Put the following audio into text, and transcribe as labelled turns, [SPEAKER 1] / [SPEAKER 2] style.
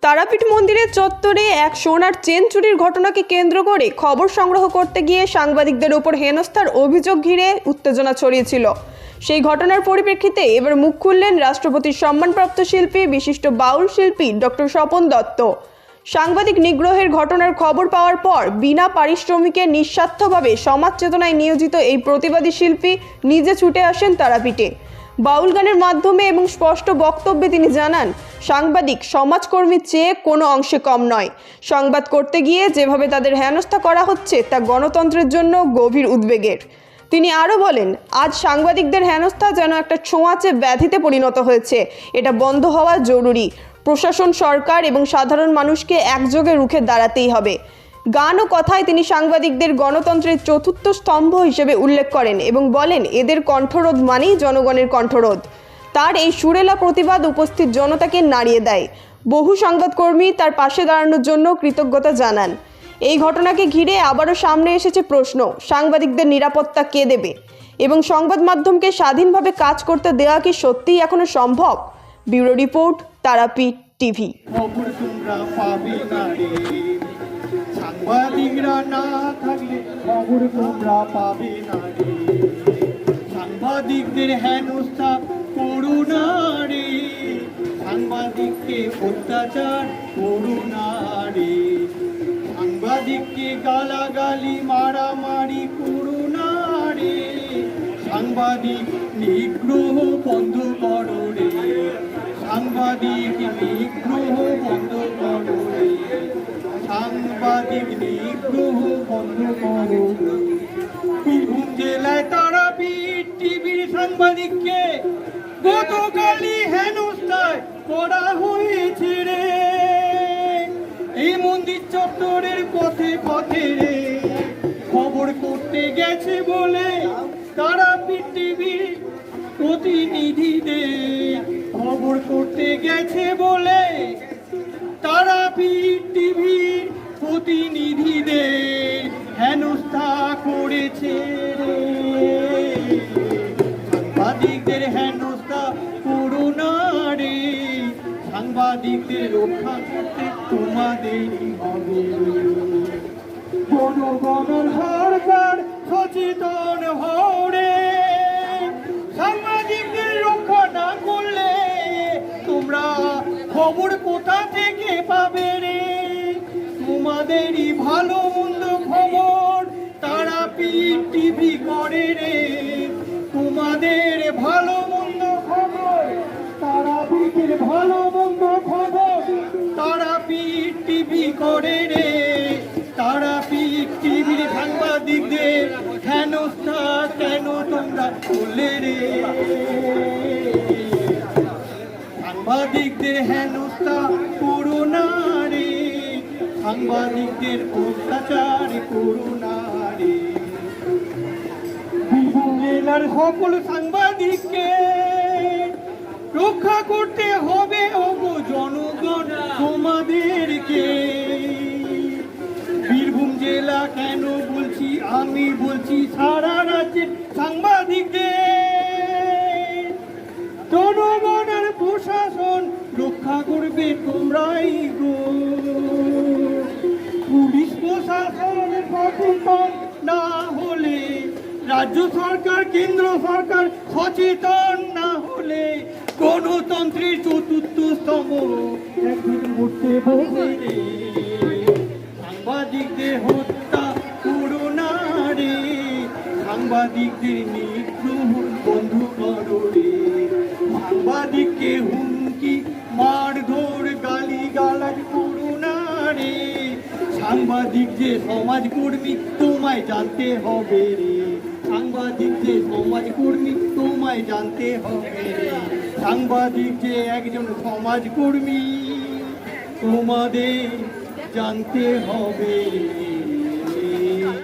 [SPEAKER 1] তারাপীঠ মন্দিরের চত্বরে এক সোনার চেন চুরির ঘটনাকে কেন্দ্র করে খবর সংগ্রহ করতে গিয়ে সাংবাদিকদের উপর হেনস্থার অভিযোগ ঘিরে উত্তেজনা ছড়িয়েছিল। সেই ঘটনার পরিপ্রেক্ষিতে এবার মুখ খুললেন রাষ্ট্রপতির সম্মানপ্রাপ্ত শিল্পী বিশিষ্ট বাউল শিল্পী ডক্টর স্বপন দত্ত। সাংবাদিক নিগ্রহের ঘটনার খবর পাওয়ার পর বিনা পারিশ্রমিকে নিঃস্বার্থভাবে সমাজ চেতনায় নিয়োজিত এই প্রতিবাদী শিল্পী নিজে ছুটে আসেন তারাপীঠে। বাউল গানের মাধ্যমে এবং স্পষ্ট বক্তব্যে তিনি জানান, সাংবাদিক সমাজকর্মীর চেয়ে কোনো অংশে কম নয়। সংবাদ করতে গিয়ে যেভাবে তাদের হেনস্থা করা হচ্ছে তা গণতন্ত্রের জন্য গভীর উদ্বেগের। তিনি আরও বলেন, আজ সাংবাদিকদের হেনস্থা যেন একটা ছোঁয়াচে ব্যাধিতে পরিণত হয়েছে। এটা বন্ধ হওয়া জরুরি। প্রশাসন, সরকার এবং সাধারণ মানুষকে একযোগে রুখে দাঁড়াতেই হবে। গান ও কথায় তিনি সাংবাদিকদের গণতন্ত্রের চতুর্থ স্তম্ভ হিসেবে উল্লেখ করেন এবং বলেন, এদের কণ্ঠরোধ মানেই জনগণের কণ্ঠরোধ। তার এই সুরেলা প্রতিবাদ উপস্থিত জনতাকে নাড়িয়ে দেয়। বহু সংবাদকর্মী তার পাশে দাঁড়ানোর জন্য কৃতজ্ঞতা জানান। এই ঘটনাকে ঘিরে আবারও সামনে এসেছে প্রশ্ন, সাংবাদিকদের নিরাপত্তা কে দেবে এবং সংবাদ মাধ্যমকে স্বাধীনভাবে কাজ করতে দেওয়া কি সত্যিই এখনো সম্ভব? Bureau report, Tarapith TV.
[SPEAKER 2] সাংবাদিকরা না থাকলে খবর তোমরা পাবে না রে। সাংবাদিকদের হেনস্থা করো না রে, সাংবাদিককে অত্যাচার করো না রে, সাংবাদিককে গালাগালি মারামারি করো না রে, সাংবাদিক নিগ্রহ বন্ধ করো রে, সাংবাদিক নিগ্রহ বন্ধ করো রে, সাংবাদিক নিগ্রহ বন্ধ করো। বীরভূম জেলায় তারাপীঠ টিভির সাংবাদিককে গতকালই হেনস্থায় করা হয়েছে রে। এই মন্দির চত্বরের পথে পথে রে খবর করতে গেছে বলে তারাপীঠ টিভির প্রতিনিধিদের খবর করতে গেছে বলে তারাপীঠ টিভির প্রতিনিধিদের হেনস্থা করেছে রে। সাংবাদিকদের হেনস্থা করো না রে, সাংবাদিকদের রক্ষা করতে তোমাদেরই হবে। জনগণের সরকার সচেতন হও রে, সাংবাদিকদের রক্ষা না করলে তোমরা খবর কোথা থেকে পাবে রে? তোমাদেরই ভালো মন্দ খবর তারাপীঠ টিভি করে রে, তোমাদের ভালো মন্দ খবর তারাপীঠের ভালো মন্দ খবর তারাপীঠ টিভি করে রে। তারাপীঠ টিভির সাংবাদিকদের হেনস্থা কেন তোমরা করলে রে? সাংবাদিকদের হেনস্থা করো না রে, সাংবাদিকদের অত্যাচার করো না রে। বীরভূম জেলার সকল সাংবাদিককে রক্ষা করতে হবে ওগো জনগণ তোমাদেরকে। বীরভূম জেলা কেন বলছি, আমি বলছি সারা রাজ্যের সাংবাদিকদের জনগণ আর প্রশাসন রক্ষা করবে তোমরাই গো। পুলিশ প্রশাসন সচেতন না হলে, রাজ্য সরকার কেন্দ্র সরকার সচেতন না হলে গণতন্ত্রের চতুর্থ স্তম্ভ একদিন উঠতে বসবে রে। সাংবাদিকদের হত্যা করো না রে, সাংবাদিকদের নিগ্রহ বন্ধ করো রে, সাংবাদিককে হুমকি মারধর গালি গালাজ করো না রে। সাংবাদিক যে সমাজকর্মী তোমায় জানতে হবে রে, সাংবাদিক যে সমাজকর্মী তোমায় জানতে হবে রে, সাংবাদিক যে একজন সমাজকর্মী তোমাদের জানতে হবে রে।